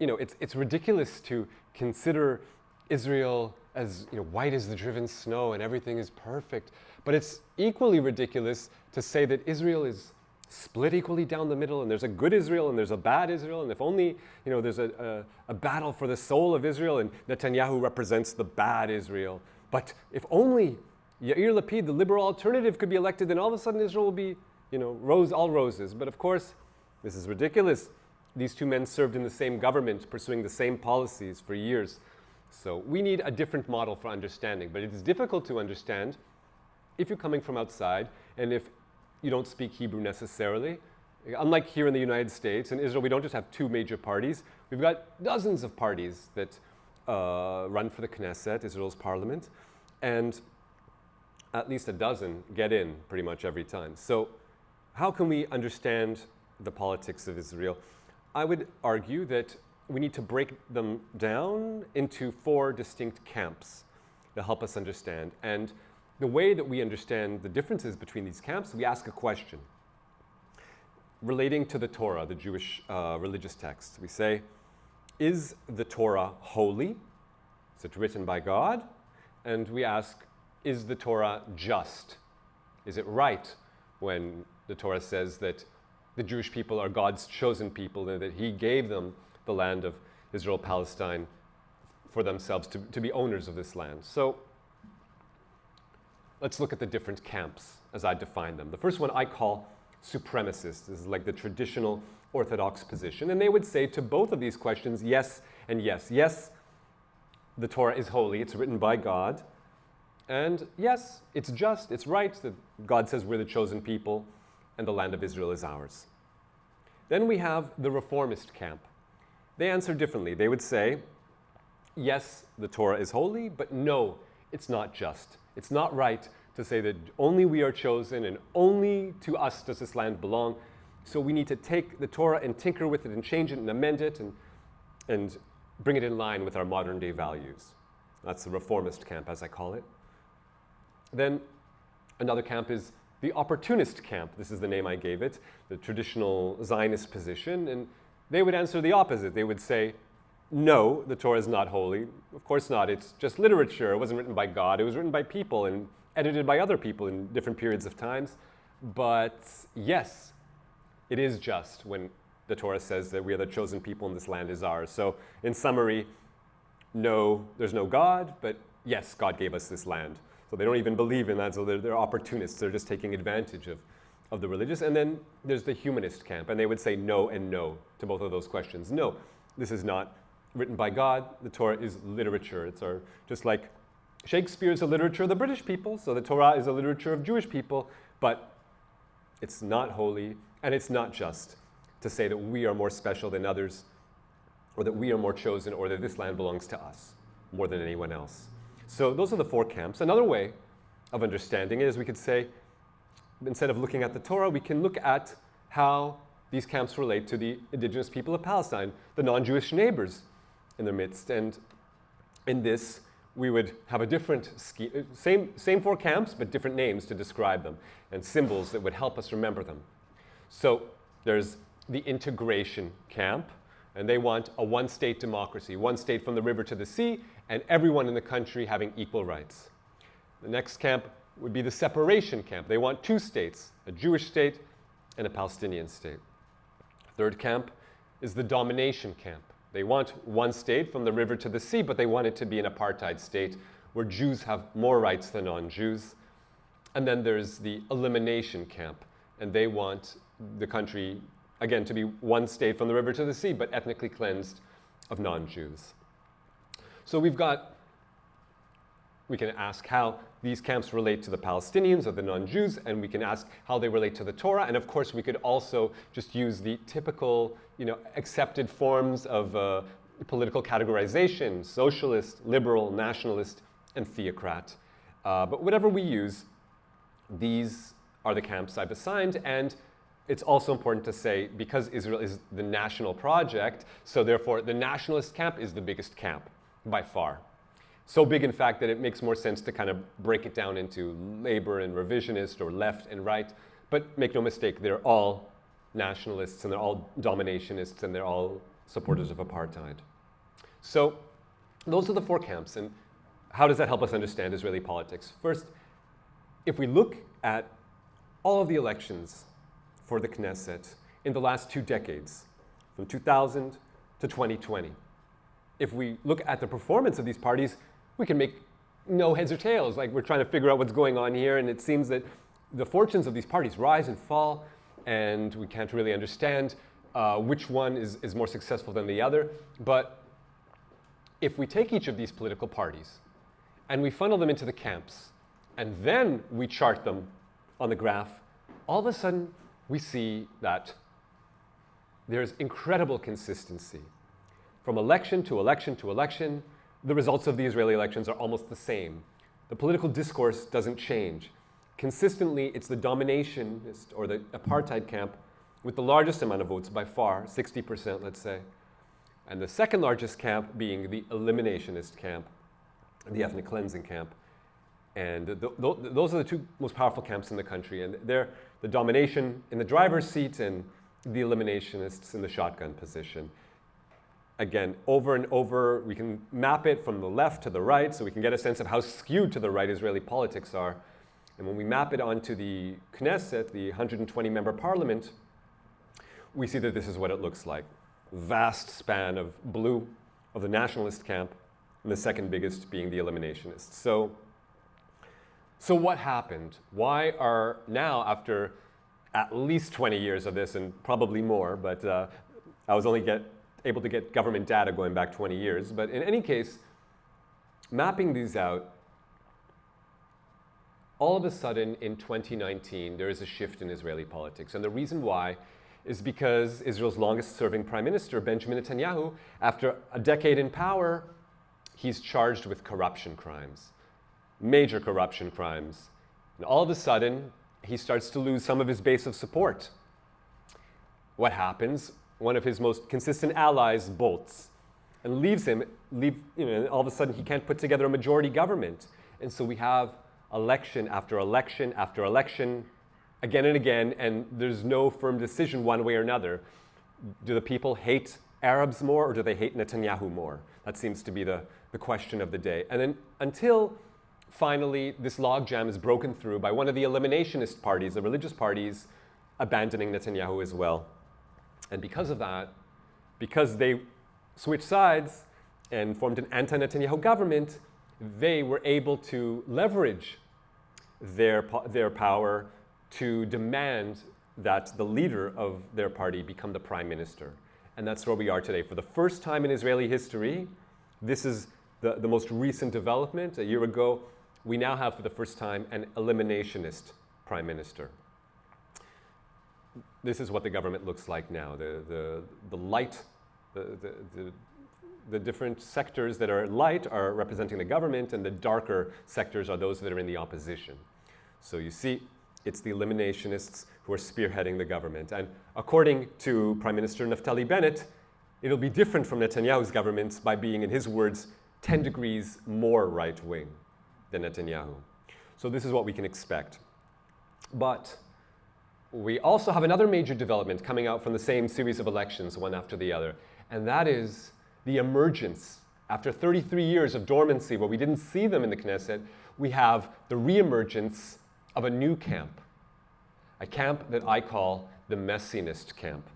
it's ridiculous to consider Israel as, white as the driven snow and everything is perfect. But it's equally ridiculous to say that Israel is split equally down the middle, and there's a good Israel and there's a bad Israel, and if only, there's a battle for the soul of Israel, and Netanyahu represents the bad Israel. But if only Yair Lapid, the liberal alternative, could be elected, then all of a sudden Israel will be, all roses. But of course, this is ridiculous. These two men served in the same government, pursuing the same policies for years. So we need a different model for understanding. But it is difficult to understand if you're coming from outside and if you don't speak Hebrew necessarily. Unlike here in the United States, in Israel, we don't just have two major parties. We've got dozens of parties that run for the Knesset, Israel's parliament, and at least a dozen get in pretty much every time. So how can we understand the politics of Israel? I would argue that we need to break them down into 4 distinct camps to help us understand. And the way that we understand the differences between these camps, we ask a question relating to the Torah, the Jewish religious text. We say, is the Torah holy? Is it written by God? And we ask, is the Torah just? Is it right when the Torah says that the Jewish people are God's chosen people and that He gave them the land of Israel, Palestine for themselves to be owners of this land? So let's look at the different camps as I define them. The first one I call supremacist. This is like the traditional Orthodox position. And they would say to both of these questions, yes and yes. Yes, the Torah is holy. It's written by God. And yes, it's just, it's right that God says we're the chosen people and the land of Israel is ours. Then we have the reformist camp. They answer differently. They would say, yes, the Torah is holy, but no, it's not just. It's not right to say that only we are chosen and only to us does this land belong. So we need to take the Torah and tinker with it and change it and amend it and bring it in line with our modern day values. That's the reformist camp, as I call it. Then another camp is the opportunist camp. This is the name I gave it, the traditional Zionist position. And they would answer the opposite. They would say, no, the Torah is not holy. Of course not. It's just literature. It wasn't written by God. It was written by people and edited by other people in different periods of times. But yes, it is just when the Torah says that we are the chosen people and this land is ours. So in summary, no, there's no God, but yes, God gave us this land. So they don't even believe in that, so they're opportunists. They're just taking advantage of the religious. And then there's the humanist camp, and they would say no and no to both of those questions. No, this is not written by God. The Torah is literature. It's just like Shakespeare is a literature of the British people, so the Torah is a literature of Jewish people, but it's not holy, and it's not just to say that we are more special than others, or that we are more chosen, or that this land belongs to us more than anyone else. So those are the 4 camps. Another way of understanding it is we could say, instead of looking at the Torah, we can look at how these camps relate to the indigenous people of Palestine, the non-Jewish neighbors in their midst. And in this, we would have a different scheme, same 4 camps, but different names to describe them, and symbols that would help us remember them. So there's the integration camp, and they want a one-state democracy, one state from the river to the sea, and everyone in the country having equal rights. The next camp would be the separation camp. They want 2 states, a Jewish state and a Palestinian state. Third camp is the domination camp. They want one state from the river to the sea, but they want it to be an apartheid state where Jews have more rights than non-Jews. And then there's the elimination camp, and they want the country, again, to be one state from the river to the sea, but ethnically cleansed of non-Jews. So we can ask how these camps relate to the Palestinians or the non-Jews, and we can ask how they relate to the Torah. And of course, we could also just use the typical, accepted forms of political categorization: socialist, liberal, nationalist, and theocrat. But whatever we use, these are the camps I've assigned. And it's also important to say, because Israel is the national project, so therefore the nationalist camp is the biggest camp by far. So big, in fact, that it makes more sense to kind of break it down into labor and revisionist or left and right. But make no mistake, they're all nationalists and they're all dominationists and they're all supporters of apartheid. So those are the four camps. And how does that help us understand Israeli politics? First, if we look at all of the elections for the Knesset in the last 2 decades, from 2000 to 2020, if we look at the performance of these parties, we can make no heads or tails. Like, we're trying to figure out what's going on here, and it seems that the fortunes of these parties rise and fall, and we can't really understand which one is more successful than the other. But if we take each of these political parties and we funnel them into the camps, and then we chart them on the graph, all of a sudden we see that there's incredible consistency. From election to election to election, the results of the Israeli elections are almost the same. The political discourse doesn't change. Consistently, it's the dominationist or the apartheid camp with the largest amount of votes by far, 60%, let's say, and the second largest camp being the eliminationist camp, the ethnic cleansing camp. And those are the two most powerful camps in the country. And they're the domination in the driver's seat and the eliminationists in the shotgun position. Again, over and over, we can map it from the left to the right so we can get a sense of how skewed to the right Israeli politics are. And when we map it onto the Knesset, the 120-member parliament, we see that this is what it looks like. Vast span of blue of the nationalist camp, and the second biggest being the eliminationists. So what happened? Why are now, after at least 20 years of this, and probably more, but I was only able to get government data going back 20 years, but in any case, mapping these out, all of a sudden in 2019, there is a shift in Israeli politics. And the reason why is because Israel's longest serving prime minister, Benjamin Netanyahu, after a decade in power, he's charged with corruption crimes, major corruption crimes. And all of a sudden, he starts to lose some of his base of support. What happens? One of his most consistent allies bolts and leaves him, all of a sudden he can't put together a majority government. And so we have election after election after election, again and again, and there's no firm decision one way or another. Do the people hate Arabs more or do they hate Netanyahu more? That seems to be the question of the day. And then until finally this logjam is broken through by one of the eliminationist parties, the religious parties, abandoning Netanyahu as well. And because of that, because they switched sides and formed an anti-Netanyahu government, they were able to leverage their power to demand that the leader of their party become the prime minister. And that's where we are today. For the first time in Israeli history, this is the most recent development. A year ago, we now have for the first time an eliminationist prime minister. This is what the government looks like now. The light, the different sectors that are light are representing the government, and the darker sectors are those that are in the opposition. So you see, it's the eliminationists who are spearheading the government. And according to Prime Minister Naftali Bennett, it'll be different from Netanyahu's government by being, in his words, 10 degrees more right-wing than Netanyahu. So this is what we can expect. But we also have another major development coming out from the same series of elections, one after the other, and that is the emergence. After 33 years of dormancy where we didn't see them in the Knesset, we have the reemergence of a new camp, a camp that I call the Messianist camp.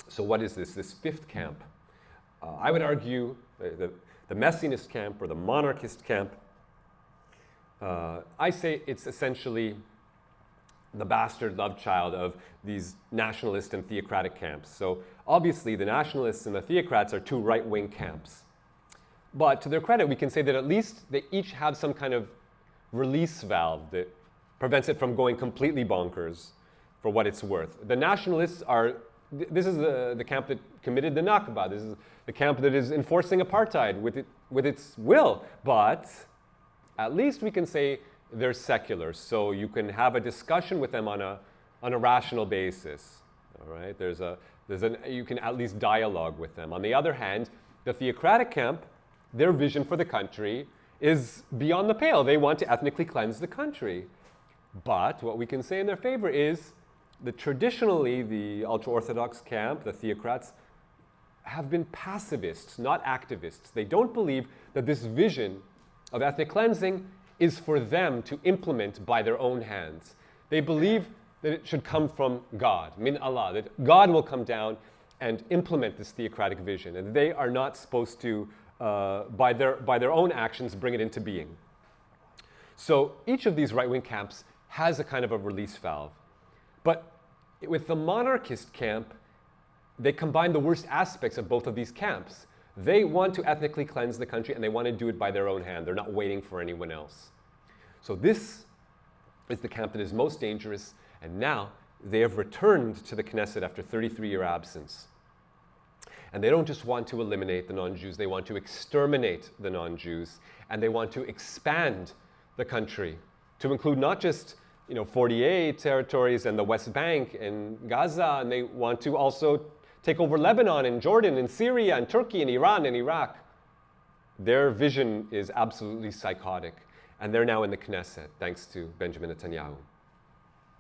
So what is this fifth camp? I would argue the Messianist camp or the monarchist camp, I say it's essentially the bastard love child of these nationalist and theocratic camps. So obviously the nationalists and the theocrats are two right-wing camps. But to their credit, we can say that at least they each have some kind of release valve that prevents it from going completely bonkers for what it's worth. The nationalists are, this is the camp that committed the Nakba. This is the camp that is enforcing apartheid with its will. But at least we can say they're secular, so you can have a discussion with them on a rational basis. All right, you can at least dialogue with them. On the other hand, the theocratic camp, their vision for the country is beyond the pale. They want to ethnically cleanse the country. But what we can say in their favor is that traditionally the ultra-Orthodox camp, the theocrats, have been pacifists, not activists. They don't believe that this vision of ethnic cleansing is for them to implement by their own hands. They believe that it should come from God, min Allah, that God will come down and implement this theocratic vision, and they are not supposed to, by their own actions, bring it into being. So each of these right-wing camps has a kind of a release valve. But with the monarchist camp, they combine the worst aspects of both of these camps. They want to ethnically cleanse the country, and they want to do it by their own hand. They're not waiting for anyone else. So this is the camp that is most dangerous, and now they have returned to the Knesset after 33-year absence. And they don't just want to eliminate the non-Jews, they want to exterminate the non-Jews, and they want to expand the country to include not just 48 territories and the West Bank and Gaza, and they want to also take over Lebanon and Jordan and Syria and Turkey and Iran and Iraq. Their vision is absolutely psychotic, and they're now in the Knesset, thanks to Benjamin Netanyahu.